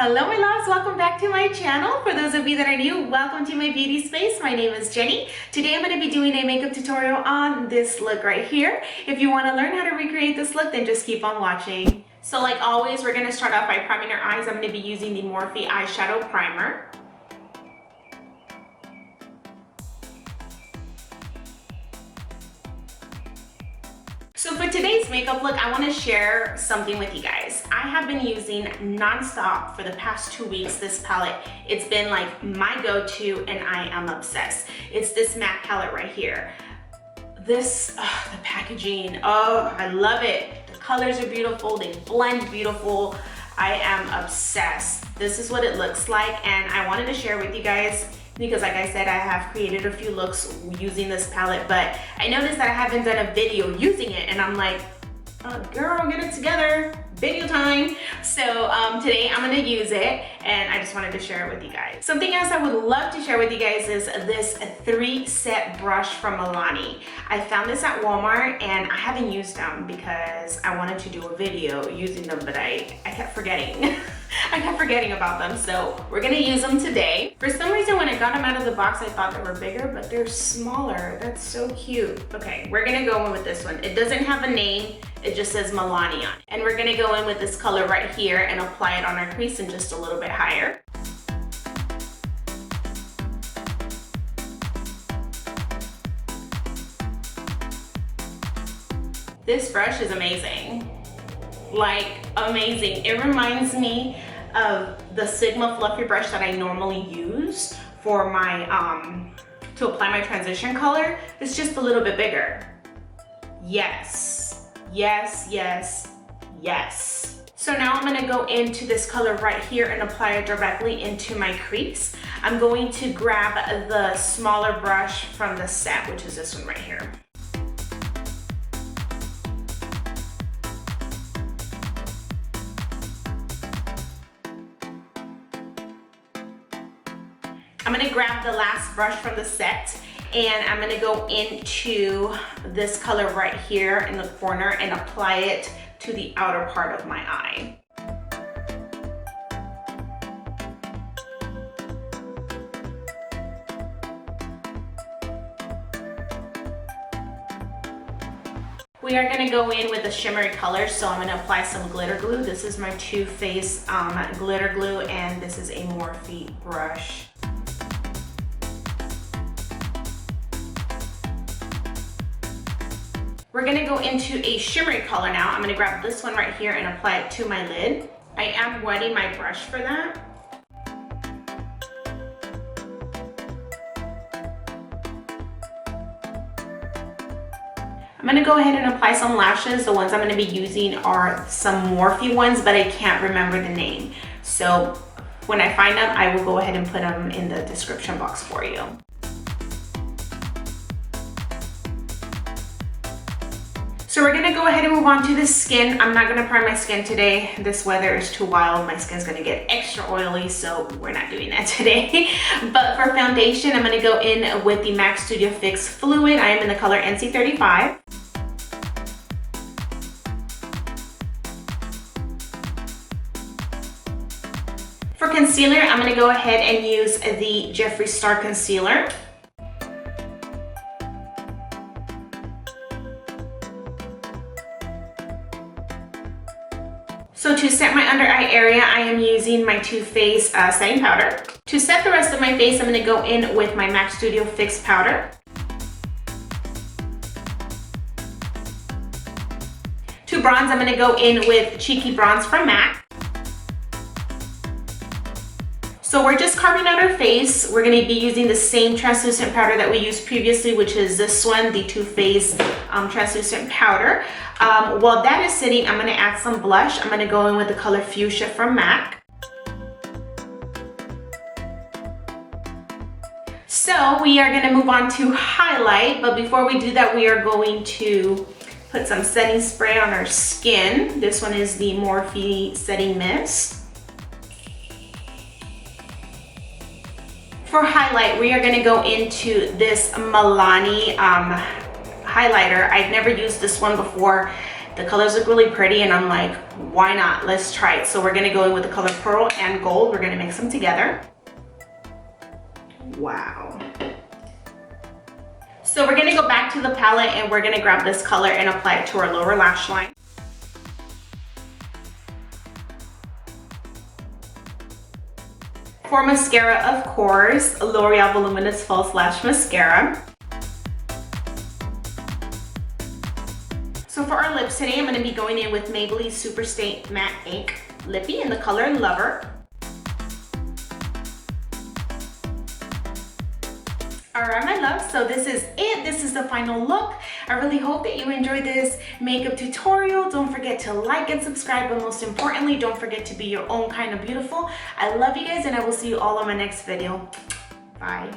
Hello my loves, welcome back to my channel. For those of you that are new, welcome to my beauty space. My name is Jenny. Today I'm going to be doing a makeup tutorial on this look right here. If you want to learn how to recreate this look, then just keep on watching. So like always, we're going to start off by priming our eyes. I'm going to be using the Morphe eyeshadow primer. So for today's makeup look, I want to share something with you guys. I have been using nonstop for the past 2 weeks this palette. It's been like my go-to and I am obsessed. It's this MAC palette right here. The packaging, I love it. The colors are beautiful, they blend beautiful. I am obsessed. This is what it looks like and I wanted to share with you guys because like I said, I have created a few looks using this palette, but I noticed that I haven't done a video using it and I'm like, girl, get it together, video time. So today I'm gonna use it and I just wanted to share it with you guys. Something else I would love to share with you guys is this 3-set brush from Milani. I found this at Walmart and I haven't used them because I wanted to do a video using them, but I kept forgetting. I kept forgetting about them, so we're gonna use them today. For some reason, when I got them out of the box, I thought they were bigger, but they're smaller. That's so cute. Okay, we're gonna go in with this one. It doesn't have a name, it just says Milani on it. And we're gonna go in with this color right here and apply it on our crease and just a little bit higher. This brush is amazing. Like amazing. It reminds me of the Sigma fluffy brush that I normally use for my to apply my transition color. It's just a little bit bigger. Yes, yes, yes, yes. So now I'm gonna go into this color right here and apply it directly into my crease. I'm going to grab the smaller brush from the set, which is this one right here. I'm gonna grab the last brush from the set and I'm gonna go into this color right here in the corner and apply it to the outer part of my eye. We are gonna go in with a shimmery color, so I'm gonna apply some glitter glue. This is my Too Faced glitter glue and this is a Morphe brush. We're gonna go into a shimmery color now. I'm gonna grab this one right here and apply it to my lid. I am wetting my brush for that. I'm gonna go ahead and apply some lashes. The ones I'm gonna be using are some Morphe ones, but I can't remember the name. So when I find them, I will go ahead and put them in the description box for you. So we're gonna go ahead and move on to the skin. I'm not gonna prime my skin today. This weather is too wild. My skin's gonna get extra oily, so we're not doing that today. But for foundation, I'm gonna go in with the MAC Studio Fix Fluid. I am in the color NC35. For concealer, I'm gonna go ahead and use the Jeffree Star Concealer. So to set my under eye area, I am using my Too Faced setting powder. To set the rest of my face, I'm gonna go in with my MAC Studio Fix powder. To bronze, I'm gonna go in with Cheeky Bronze from MAC. So we're just carving out our face. We're gonna be using the same translucent powder that we used previously, which is this one, the Too Faced translucent powder. While that is sitting, I'm gonna add some blush. I'm gonna go in with the color Fuchsia from MAC. So we are gonna move on to highlight, but before we do that, we are going to put some setting spray on our skin. This one is the Morphe Setting Mist. For highlight, we are gonna go into this Milani highlighter. I've never used this one before The colors look really pretty and I'm like, why not? Let's try it. So we're gonna go in with the color Pearl and Gold. We're gonna mix them together. Wow. So we're gonna go back to the palette and we're gonna grab this color and apply it to our lower lash line. For mascara, of course, L'Oreal Voluminous False Lash Mascara. So for our lips today, I'm going to be going in with Maybelline Superstay Matte Ink Lippy in the color Lover. Alright my loves, so this is it. This is the final look. I really hope that you enjoyed this makeup tutorial. Don't forget to like and subscribe, but most importantly, don't forget to be your own kind of beautiful. I love you guys and I will see you all on my next video. Bye.